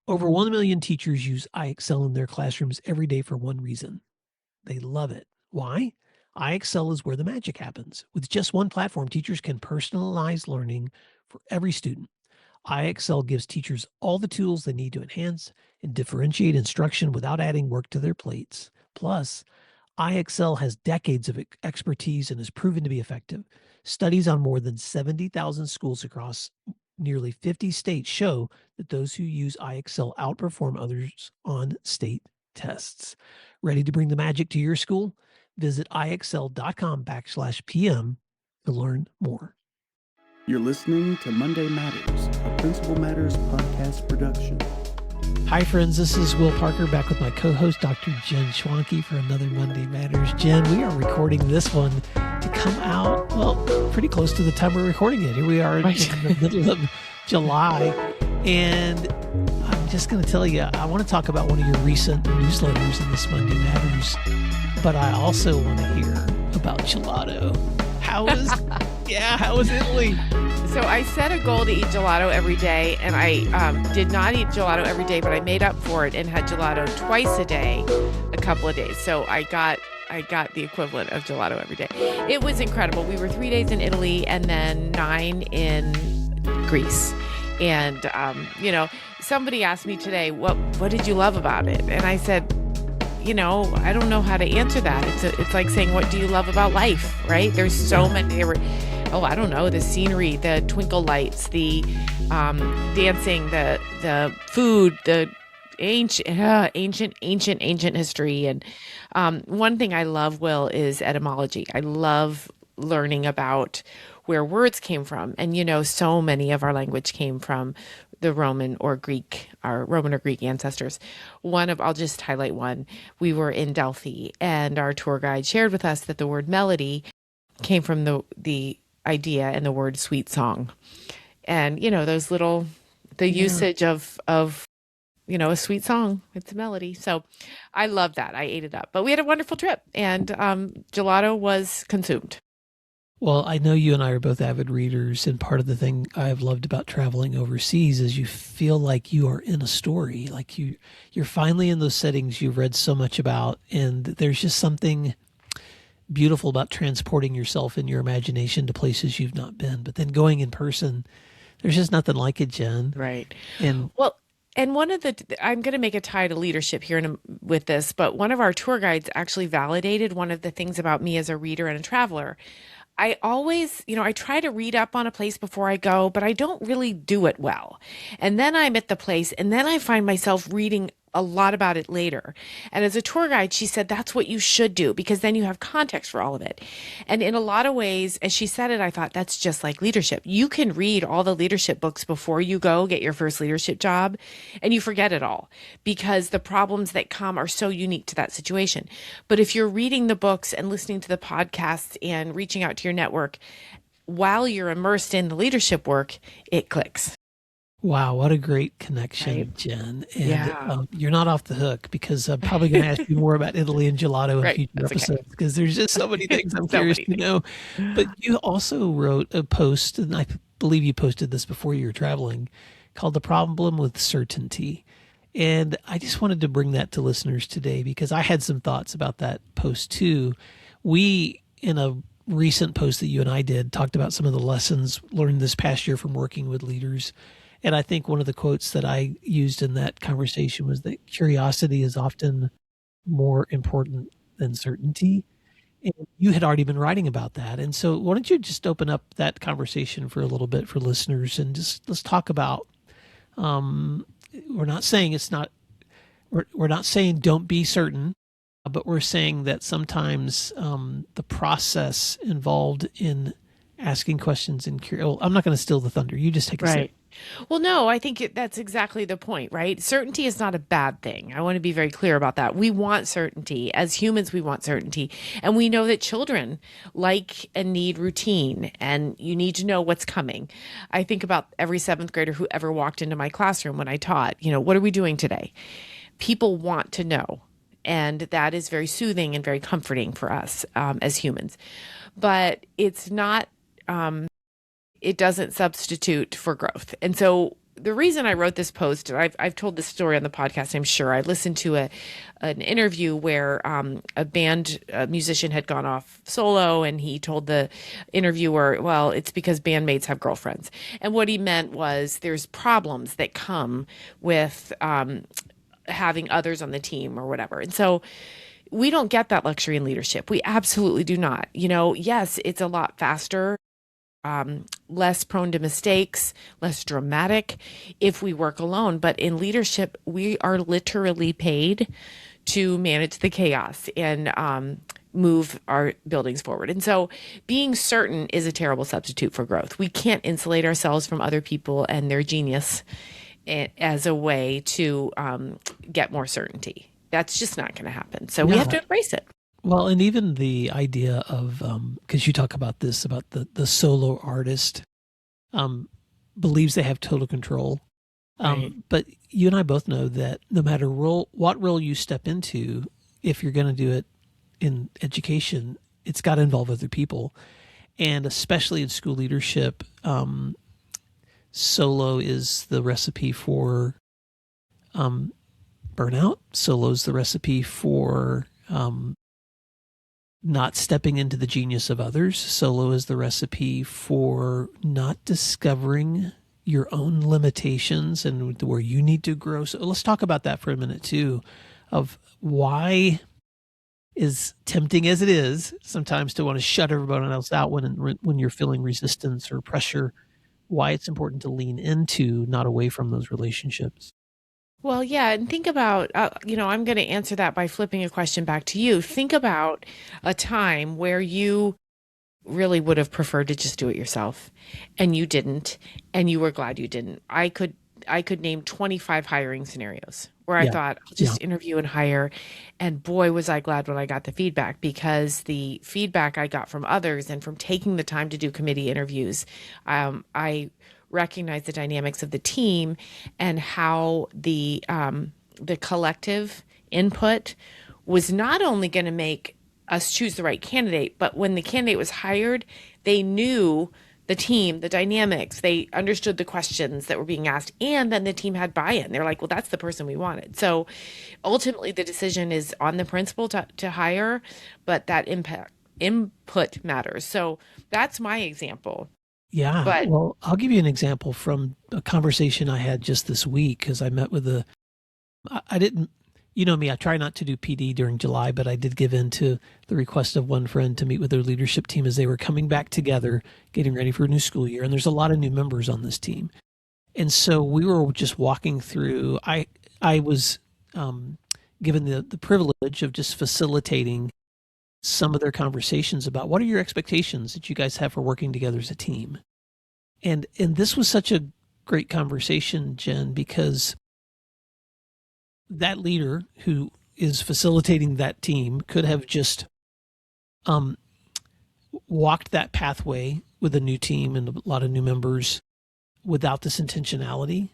Over 1 million teachers use iExcel in their classrooms every day for one reason. They love it. Why? iExcel is where the magic happens. With just one platform, teachers can personalize learning for every student. iExcel gives teachers all the tools they need to enhance and differentiate instruction without adding work to their plates. Plus, iExcel has decades of expertise and has proven to be effective. Studies on more than 70,000 schools across nearly 50 states show that those who use iExcel outperform others on state tests. Ready to bring the magic to your school? Visit iexcel.com/PM to learn more. You're listening to Monday Matters, a Principal Matters podcast production. Hi, friends. This is Will Parker back with my co-host, Dr. Jen Schwanke, for another Monday Matters. Jen, we are recording this one to come out, well, pretty close to the time we're recording it. Here we are in the middle of July. And I'm just going to tell you, I want to talk about one of your recent newsletters in this Monday Matters, but I also want to hear about gelato. How is Italy? So I set a goal to eat gelato every day, and I did not eat gelato every day, but I made up for it and had gelato twice a day, a couple of days. So I got the equivalent of gelato every day. It was incredible. We were 3 days in Italy and then 9 in Greece. And, somebody asked me today, what did you love about it? And I said, I don't know how to answer that. It's like saying, what do you love about life, right? There's so many, I don't know, the scenery, the twinkle lights, the dancing, the food, the ancient history. And one thing I love, Will, is etymology. I love learning about where words came from. And, so many of our language came from the Roman or Greek ancestors. I'll just highlight one. We were in Delphi, and our tour guide shared with us that the word melody came from the idea and the word sweet song. And, usage of a sweet song, it's a melody. So I love that. I ate it up. But we had a wonderful trip, and gelato was consumed. Well, I know you and I are both avid readers, and part of the thing I've loved about traveling overseas is you feel like you are in a story, like you're finally in those settings you've read so much about, and there's just something beautiful about transporting yourself in your imagination to places you've not been. But then going in person, there's just nothing like it, Jen. Right. And one of I'm going to make a tie to leadership here with this, but one of our tour guides actually validated one of the things about me as a reader and a traveler. I always, I try to read up on a place before I go, but I don't really do it well. And then I'm at the place, and then I find myself reading a lot about it later. And as a tour guide, she said, that's what you should do, because then you have context for all of it. And in a lot of ways, as she said it, I thought that's just like leadership. You can read all the leadership books before you go get your first leadership job, and you forget it all because the problems that come are so unique to that situation. But if you're reading the books and listening to the podcasts and reaching out to your network while you're immersed in the leadership work, it clicks. wow, what a great connection, right, Jen. And you're not off the hook, because I'm probably going to ask you more about Italy and gelato in future episodes, because there's just so many things I'm curious to know. But you also wrote a post, and I believe you posted this before you were traveling, called The Problem with Certainty. And I just wanted to bring that to listeners today, because I had some thoughts about that post too. We, in a recent post that you and I did, talked about some of the lessons learned this past year from working with leaders. And I think one of the quotes that I used in that conversation was that curiosity is often more important than certainty. And you had already been writing about that. And so why don't you just open up that conversation for a little bit for listeners, and just let's talk about, we're not saying don't be certain, but we're saying that sometimes the process involved in asking questions and I'm not going to steal the thunder. You just take a sip. Well, no, I think that's exactly the point, right? Certainty is not a bad thing. I want to be very clear about that. We want certainty. As humans, we want certainty. And we know that children like and need routine, and you need to know what's coming. I think about every seventh grader who ever walked into my classroom when I taught, what are we doing today? People want to know. And that is very soothing and very comforting for us as humans. But it's not... it doesn't substitute for growth. And so the reason I wrote this post, and I've told this story on the podcast, I'm sure. I listened to an interview where a musician had gone off solo, and he told the interviewer, well, it's because bandmates have girlfriends. And what he meant was there's problems that come with having others on the team or whatever. And so we don't get that luxury in leadership. We absolutely do not. Yes, it's a lot faster, less prone to mistakes, less dramatic if we work alone. But in leadership, we are literally paid to manage the chaos and move our buildings forward. And so being certain is a terrible substitute for growth. We can't insulate ourselves from other people and their genius as a way to get more certainty. That's just not going to happen. So we have to embrace it. Well, and even the idea of, because you talk about this, about the solo artist believes they have total control. Right. But you and I both know that no matter what role you step into, if you're going to do it in education, it's got to involve other people. And especially in school leadership, solo is the recipe for burnout. Solo is the recipe for not stepping into the genius of others. Solo is the recipe for not discovering your own limitations and where you need to grow. So let's talk about that for a minute too, of why, as tempting as it is sometimes to want to shut everyone else out when you're feeling resistance or pressure, why it's important to lean into, not away from those relationships. Well, yeah, and think about, I'm going to answer that by flipping a question back to you. Think about a time where you really would have preferred to just do it yourself and you didn't, and you were glad you didn't. I could name 25 hiring scenarios where I thought I'll just interview and hire. And boy, was I glad when I got the feedback, because the feedback I got from others and from taking the time to do committee interviews, I recognize the dynamics of the team and how the collective input was not only going to make us choose the right candidate, but when the candidate was hired, they knew the team, the dynamics, they understood the questions that were being asked, and then the team had buy-in. They're like, well, that's the person we wanted. So ultimately the decision is on the principal to hire, but that input matters. So that's my example. Yeah. Well, I'll give you an example from a conversation I had just this week, because I met with I didn't, you know me, I try not to do PD during July, but I did give in to the request of one friend to meet with their leadership team as they were coming back together, getting ready for a new school year. And there's a lot of new members on this team. And so we were just walking through, I was given the privilege of just facilitating some of their conversations about what are your expectations that you guys have for working together as a team. And this was such a great conversation, Jen, because that leader who is facilitating that team could have just walked that pathway with a new team and a lot of new members without this intentionality.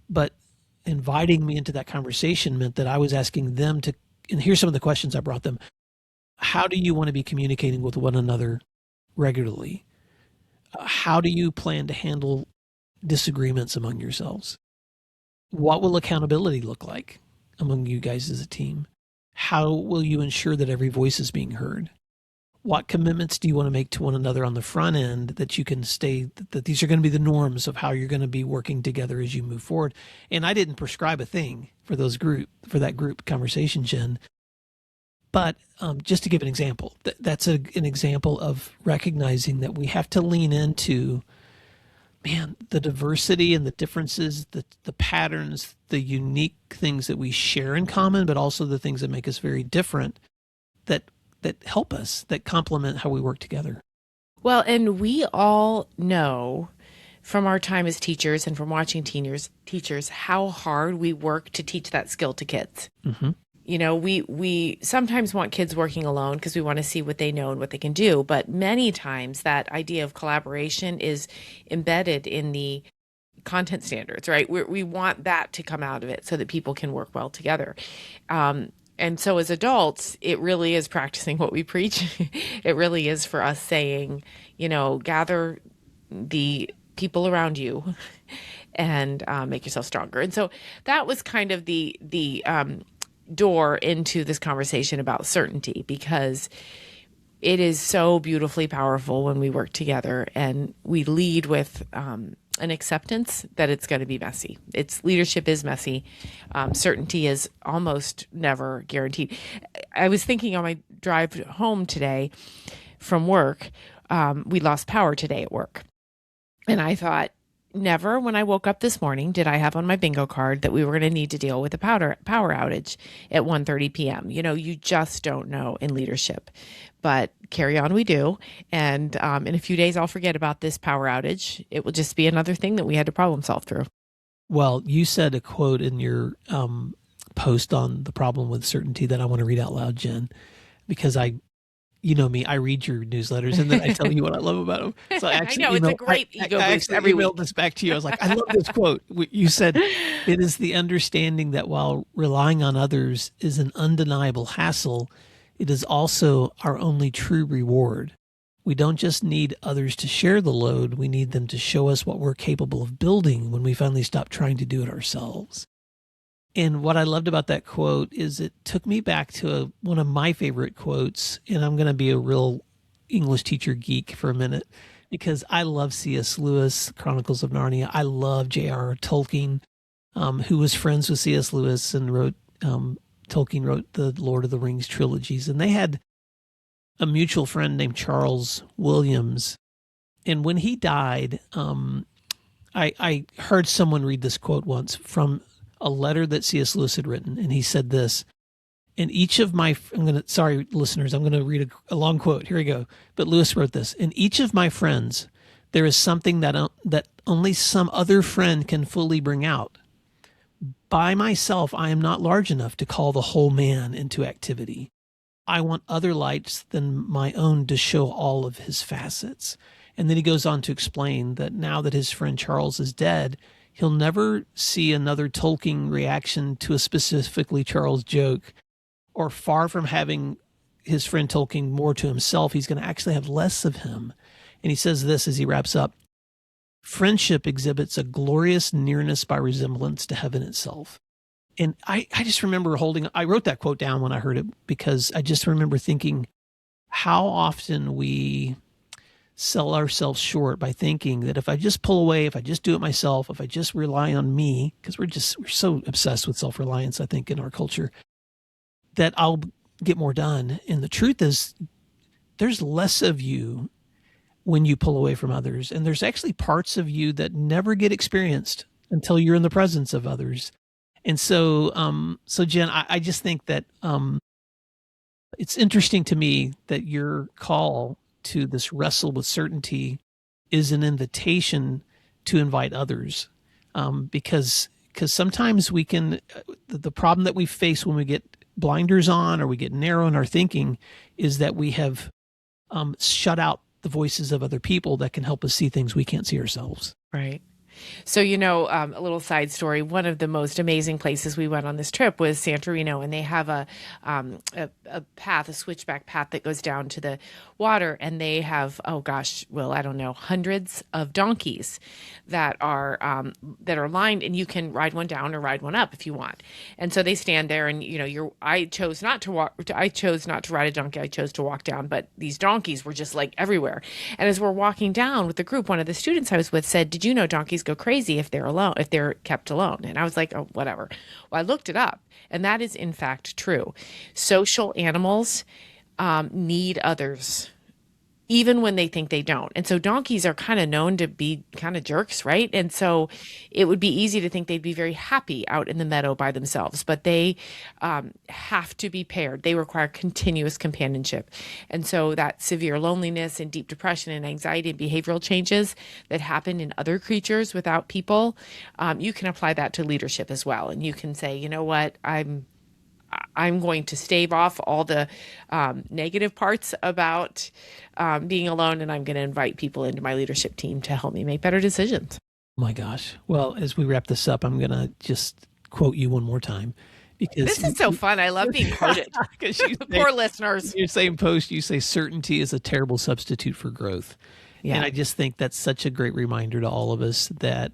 But inviting me into that conversation meant that I was asking them to, and here's some of the questions I brought them. How do you want to be communicating with one another regularly? How do you plan to handle disagreements among yourselves? What will accountability look like among you guys as a team? How will you ensure that every voice is being heard? What commitments do you want to make to one another on the front end that you can that these are going to be the norms of how you're going to be working together as you move forward? And I didn't prescribe a thing for that group conversation, Jen. But just to give an example, that's an example of recognizing that we have to lean into, the diversity and the differences, the patterns, the unique things that we share in common, but also the things that make us very different, that help us, that complement how we work together. Well, and we all know from our time as teachers and from watching teachers how hard we work to teach that skill to kids. Mm-hmm. We sometimes want kids working alone because we want to see what they know and what they can do. But many times that idea of collaboration is embedded in the content standards, right? We want that to come out of it so that people can work well together. And so as adults, it really is practicing what we preach. It really is for us saying, gather the people around you and make yourself stronger. And so that was kind of the door into this conversation about certainty, because it is so beautifully powerful when we work together and we lead with an acceptance that it's going to be messy. Leadership is messy. Certainty is almost never guaranteed. I was thinking on my drive home today from work, we lost power today at work. And I thought, never when I woke up this morning did I have on my bingo card that we were going to need to deal with a power outage at 1:30 p.m. You just don't know in leadership, but carry on we do. And in a few days, I'll forget about this power outage. It will just be another thing that we had to problem solve through. Well, you said a quote in your post on the problem with certainty that I want to read out loud, Jen, because you know me, I read your newsletters and then I tell you what I love about them. So I know, it's a great ego boost every week. I emailed this back to you. I was like, I love this quote. You said, "It is the understanding that while relying on others is an undeniable hassle, it is also our only true reward. We don't just need others to share the load. We need them to show us what we're capable of building when we finally stop trying to do it ourselves." And what I loved about that quote is it took me back to one of my favorite quotes, and I'm going to be a real English teacher geek for a minute because I love C.S. Lewis, Chronicles of Narnia. I love J.R.R. Tolkien, who was friends with C.S. Lewis and Tolkien wrote the Lord of the Rings trilogies. And they had a mutual friend named Charles Williams. And when he died, I heard someone read this quote once from a letter that C.S. Lewis had written, and he said this, "In each of my," sorry, listeners, I'm going to read a long quote. Here we go. But Lewis wrote this, "In each of my friends, there is something that only some other friend can fully bring out. By myself, I am not large enough to call the whole man into activity. I want other lights than my own to show all of his facets." And then he goes on to explain that now that his friend Charles is dead, he'll never see another Tolkien reaction to a specifically Charles joke, or far from having his friend Tolkien more to himself, he's going to actually have less of him. And he says this as he wraps up, "Friendship exhibits a glorious nearness by resemblance to heaven itself." And I just remember I wrote that quote down when I heard it, because I just remember thinking how often we sell ourselves short by thinking that if I just pull away, if I just do it myself, if I just rely on me, because we're so obsessed with self-reliance, I think, in our culture, that I'll get more done. And the truth is, there's less of you when you pull away from others. And there's actually parts of you that never get experienced until you're in the presence of others. And so, Jen, I just think that it's interesting to me that your call to this wrestle with certainty is an invitation to invite others, because sometimes we can, the problem that we face when we get blinders on or we get narrow in our thinking is that we have shut out the voices of other people that can help us see things we can't see ourselves. Right. So, a little side story, one of the most amazing places we went on this trip was Santorino, and they have a path, a switchback path that goes down to the water. And they have, I don't know, hundreds of donkeys that are lined, and you can ride one down or ride one up if you want. And so they stand there, and, I chose not to ride a donkey. I chose to walk down, but these donkeys were just like everywhere. And as we're walking down with the group, one of the students I was with said, "Did you know donkeys go crazy if they're kept alone?" And I was like, "Oh, whatever." Well, I looked it up, and that is in fact true. Social animals need others, even when they think they don't. And so donkeys are kind of known to be kind of jerks, right? And so it would be easy to think they'd be very happy out in the meadow by themselves, but they have to be paired. They require continuous companionship. And so that severe loneliness and deep depression and anxiety and behavioral changes that happen in other creatures without people, you can apply that to leadership as well. And you can say, you know what, I'm going to stave off all the negative parts about being alone, and I'm going to invite people into my leadership team to help me make better decisions. Oh my gosh. Well, as we wrap this up, I'm going to just quote you one more time, because this is so fun. I love being quoted. Poor listeners. In your same post, you say certainty is a terrible substitute for growth. Yeah. And I just think that's such a great reminder to all of us that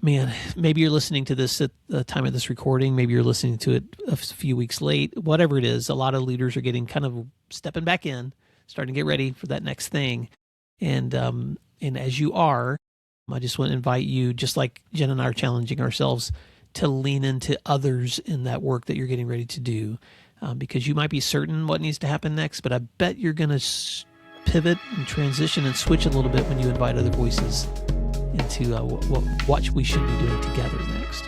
Man, maybe you're listening to this at the time of this recording. Maybe you're listening to it a few weeks late. Whatever it is, a lot of leaders are getting kind of stepping back in, starting to get ready for that next thing. And as you are, I just want to invite you, just like Jen and I are challenging ourselves, to lean into others in that work that you're getting ready to do, because you might be certain what needs to happen next, but I bet you're going to pivot and transition and switch a little bit when you invite other voices into what we should be doing together next.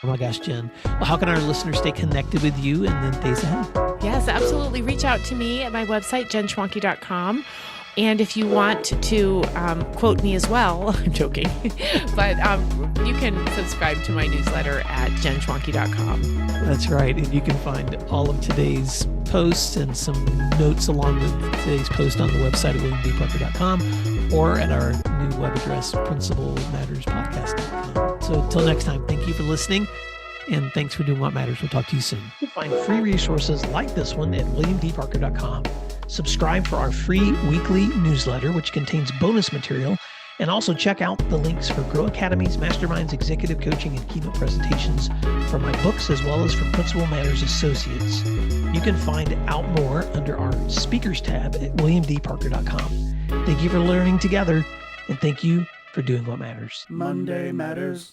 Oh my gosh, Jen. Well, how can our listeners stay connected with you in the days ahead? Yes, absolutely. Reach out to me at my website, jenschwanke.com. And if you want to quote me as well, I'm joking, but you can subscribe to my newsletter at jenschwanke.com. That's right. And you can find all of today's posts and some notes along with today's post on the website at williamdparker.com or at our new web address, principlematterspodcast.com. So until next time, thank you for listening. And thanks for doing what matters. We'll talk to you soon. You'll find free resources like this one at williamdparker.com. Subscribe for our free weekly newsletter, which contains bonus material, and also check out the links for Grow Academies, Masterminds, Executive Coaching, and Keynote presentations for my books, as well as for Principal Matters Associates. You can find out more under our Speakers tab at williamdparker.com. Thank you for learning together, and thank you for doing what matters. Monday Matters.